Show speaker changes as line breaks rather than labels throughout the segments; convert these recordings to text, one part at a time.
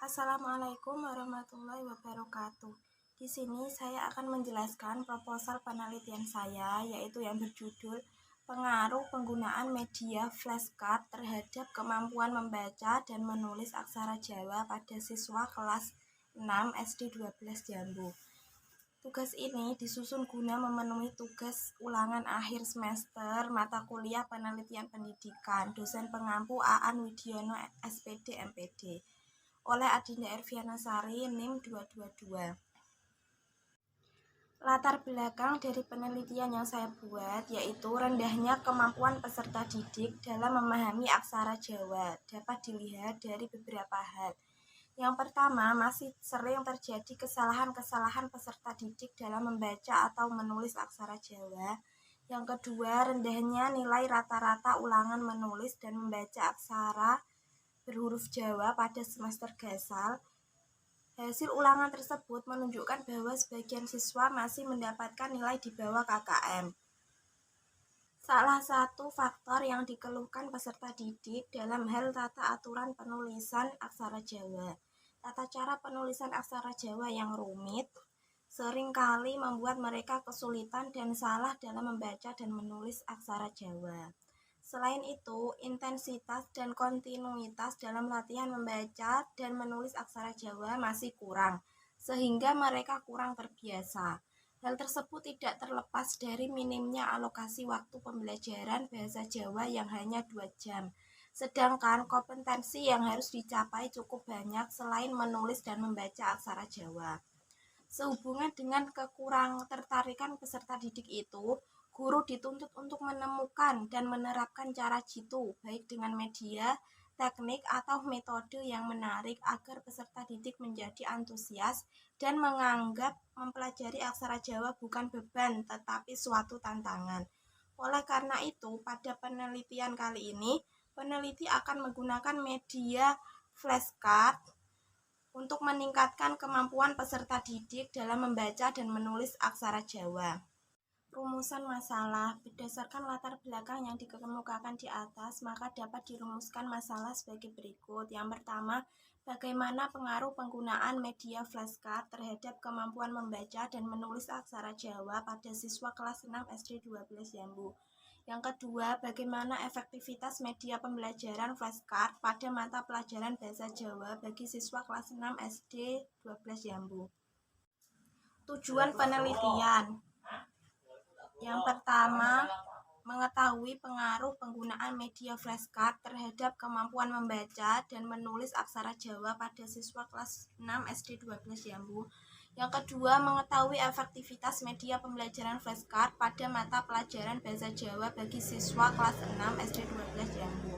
Assalamualaikum warahmatullahi wabarakatuh. Di sini saya akan menjelaskan proposal penelitian saya, yaitu yang berjudul Pengaruh Penggunaan Media Flashcard Terhadap Kemampuan Membaca dan Menulis Aksara Jawa pada Siswa Kelas 6 SD 12 Jambu. Tugas ini disusun guna memenuhi tugas ulangan akhir semester mata kuliah penelitian pendidikan dosen pengampu Aan Widiono SPD MPD oleh Adinda Erviana Sari NIM 222. Latar belakang dari penelitian yang saya buat yaitu rendahnya kemampuan peserta didik dalam memahami aksara Jawa dapat dilihat dari beberapa hal. Yang pertama, masih sering terjadi kesalahan-kesalahan peserta didik dalam membaca atau menulis aksara Jawa. Yang kedua, rendahnya nilai rata-rata ulangan menulis dan membaca aksara berhuruf Jawa pada semester gasal. Hasil ulangan tersebut menunjukkan bahwa sebagian siswa masih mendapatkan nilai di bawah KKM. Salah satu faktor yang dikeluhkan peserta didik dalam hal tata aturan penulisan aksara Jawa. Tata cara penulisan aksara Jawa yang rumit seringkali membuat mereka kesulitan dan salah dalam membaca dan menulis aksara Jawa. Selain itu, intensitas dan kontinuitas dalam latihan membaca dan menulis aksara Jawa masih kurang, sehingga mereka kurang terbiasa. Hal tersebut tidak terlepas dari minimnya alokasi waktu pembelajaran bahasa Jawa yang hanya 2 jam. Sedangkan kompetensi yang harus dicapai cukup banyak selain menulis dan membaca aksara Jawa. Sehubungan dengan kekurang tertarikan peserta didik itu, guru dituntut untuk menemukan dan menerapkan cara jitu, baik dengan media, teknik, atau metode yang menarik agar peserta didik menjadi antusias dan menganggap mempelajari aksara Jawa bukan beban tetapi suatu tantangan. Oleh karena itu, pada penelitian kali ini, peneliti akan menggunakan media flashcard untuk meningkatkan kemampuan peserta didik dalam membaca dan menulis aksara Jawa. Rumusan masalah. Berdasarkan latar belakang yang dikemukakan di atas, maka dapat dirumuskan masalah sebagai berikut. Yang pertama, bagaimana pengaruh penggunaan media flashcard terhadap kemampuan membaca dan menulis aksara Jawa pada siswa kelas 6 SD 12 Jambu. Yang kedua, bagaimana efektivitas media pembelajaran flashcard pada mata pelajaran bahasa Jawa bagi siswa kelas 6 SD 12 Jambu. Tujuan penelitian. Yang pertama, mengetahui pengaruh penggunaan media flashcard terhadap kemampuan membaca dan menulis aksara Jawa pada siswa kelas 6 SD 12 Jambu. Yang kedua, mengetahui efektivitas media pembelajaran flashcard pada mata pelajaran bahasa Jawa bagi siswa kelas 6 SD 12 Jambu.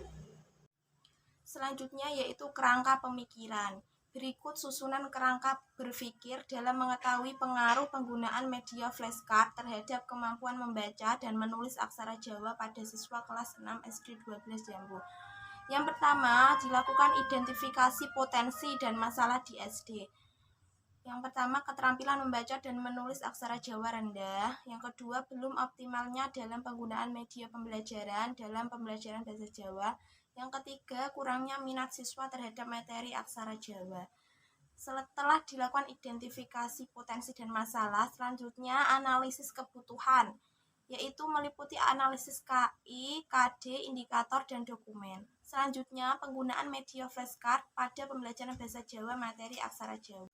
Selanjutnya yaitu kerangka pemikiran. Berikut susunan kerangka berpikir dalam mengetahui pengaruh penggunaan media flashcard terhadap kemampuan membaca dan menulis aksara Jawa pada siswa kelas 6 SD 12 Jambu. Yang pertama, dilakukan identifikasi potensi dan masalah di SD. Yang pertama, keterampilan membaca dan menulis aksara Jawa rendah. Yang kedua, belum optimalnya dalam penggunaan media pembelajaran dalam pembelajaran bahasa Jawa. Yang ketiga, kurangnya minat siswa terhadap materi aksara Jawa. Setelah dilakukan identifikasi potensi dan masalah, selanjutnya analisis kebutuhan, yaitu meliputi analisis KI, KD, indikator, dan dokumen. Selanjutnya, penggunaan media flashcard pada pembelajaran bahasa Jawa materi aksara Jawa.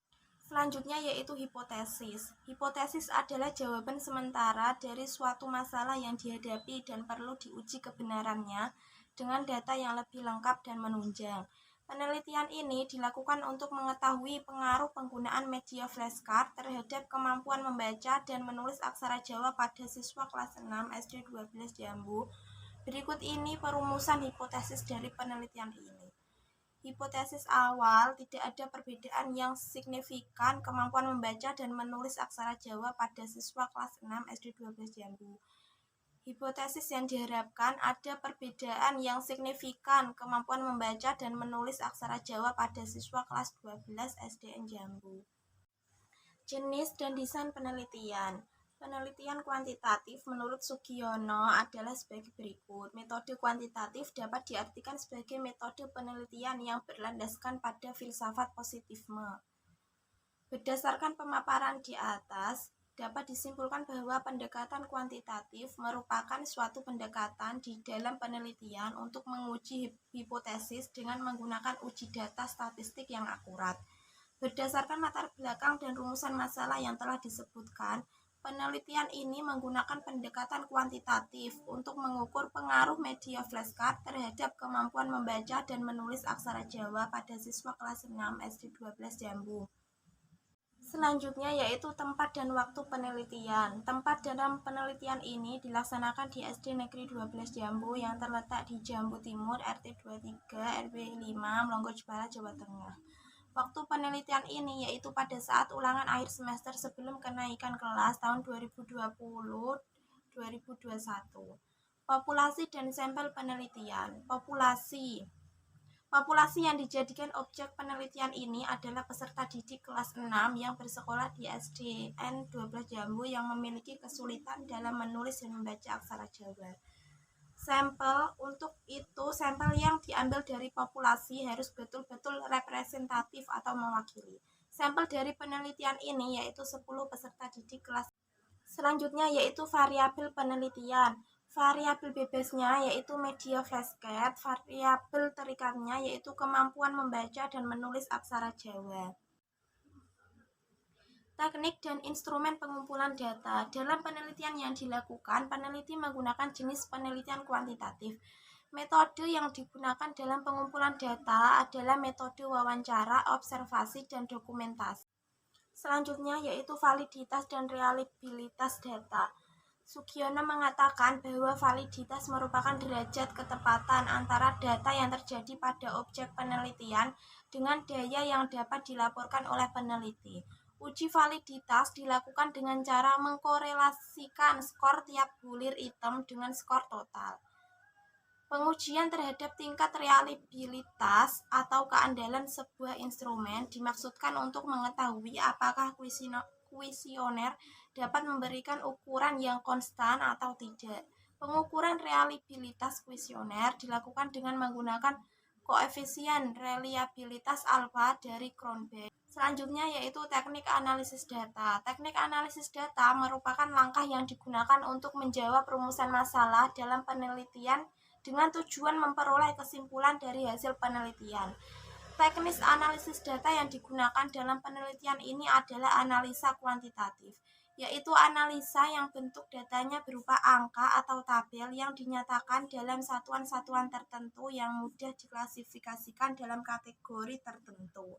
Selanjutnya yaitu hipotesis. Hipotesis adalah jawaban sementara dari suatu masalah yang dihadapi dan perlu diuji kebenarannya dengan data yang lebih lengkap dan menunjang. Penelitian ini dilakukan untuk mengetahui pengaruh penggunaan media flashcard terhadap kemampuan membaca dan menulis aksara Jawa pada siswa kelas 6 SD 12 Jambu. Berikut ini perumusan hipotesis dari penelitian ini. Hipotesis awal, tidak ada perbedaan yang signifikan kemampuan membaca dan menulis aksara Jawa pada siswa kelas 6 SD 12 Jambu. Hipotesis yang diharapkan ada perbedaan yang signifikan kemampuan membaca dan menulis aksara Jawa pada siswa kelas 12 SDN Jambu. Jenis dan desain penelitian. Penelitian kuantitatif menurut Sugiono adalah sebagai berikut. Metode kuantitatif dapat diartikan sebagai metode penelitian yang berlandaskan pada filsafat positifisme. Berdasarkan pemaparan di atas, dapat disimpulkan bahwa pendekatan kuantitatif merupakan suatu pendekatan di dalam penelitian untuk menguji hipotesis dengan menggunakan uji data statistik yang akurat. Berdasarkan latar belakang dan rumusan masalah yang telah disebutkan, penelitian ini menggunakan pendekatan kuantitatif untuk mengukur pengaruh media flashcard terhadap kemampuan membaca dan menulis aksara Jawa pada siswa kelas 6 SD 12 Jambu. Selanjutnya yaitu tempat dan waktu penelitian. Tempat dalam penelitian ini dilaksanakan di SD Negeri 12 Jambu yang terletak di Jambu Timur, RT 23, RW 5, Melongo Jepara, Jawa Tengah. Waktu penelitian ini yaitu pada saat ulangan akhir semester sebelum kenaikan kelas tahun 2020-2021. Populasi dan sampel penelitian. Populasi yang dijadikan objek penelitian ini adalah peserta didik kelas 6 yang bersekolah di SDN 12 Jambu yang memiliki kesulitan dalam menulis dan membaca aksara Jawa. Sampel yang diambil dari populasi harus betul-betul representatif atau mewakili. Sampel dari penelitian ini yaitu 10 peserta didik kelas. Selanjutnya yaitu variabel penelitian. Variabel bebasnya yaitu media flashcard, variabel terikatnya yaitu kemampuan membaca dan menulis aksara Jawa. Teknik dan instrumen pengumpulan data. Dalam penelitian yang dilakukan, peneliti menggunakan jenis penelitian kuantitatif. Metode yang digunakan dalam pengumpulan data adalah metode wawancara, observasi, dan dokumentasi. Selanjutnya yaitu validitas dan reliabilitas data. Sugiono mengatakan bahwa validitas merupakan derajat ketepatan antara data yang terjadi pada objek penelitian dengan daya yang dapat dilaporkan oleh peneliti. Uji validitas dilakukan dengan cara mengkorelasikan skor tiap bulir item dengan skor total. Pengujian terhadap tingkat reliabilitas atau keandalan sebuah instrumen dimaksudkan untuk mengetahui apakah kuesioner dapat memberikan ukuran yang konstan atau tidak. Pengukuran reliabilitas kuesioner dilakukan dengan menggunakan koefisien reliabilitas alfa dari Cronbach. Selanjutnya yaitu teknik analisis data. Teknik analisis data merupakan langkah yang digunakan untuk menjawab rumusan masalah dalam penelitian dengan tujuan memperoleh kesimpulan dari hasil penelitian. Teknis analisis data yang digunakan dalam penelitian ini adalah analisa kuantitatif, yaitu analisa yang bentuk datanya berupa angka atau tabel yang dinyatakan dalam satuan-satuan tertentu yang mudah diklasifikasikan dalam kategori tertentu.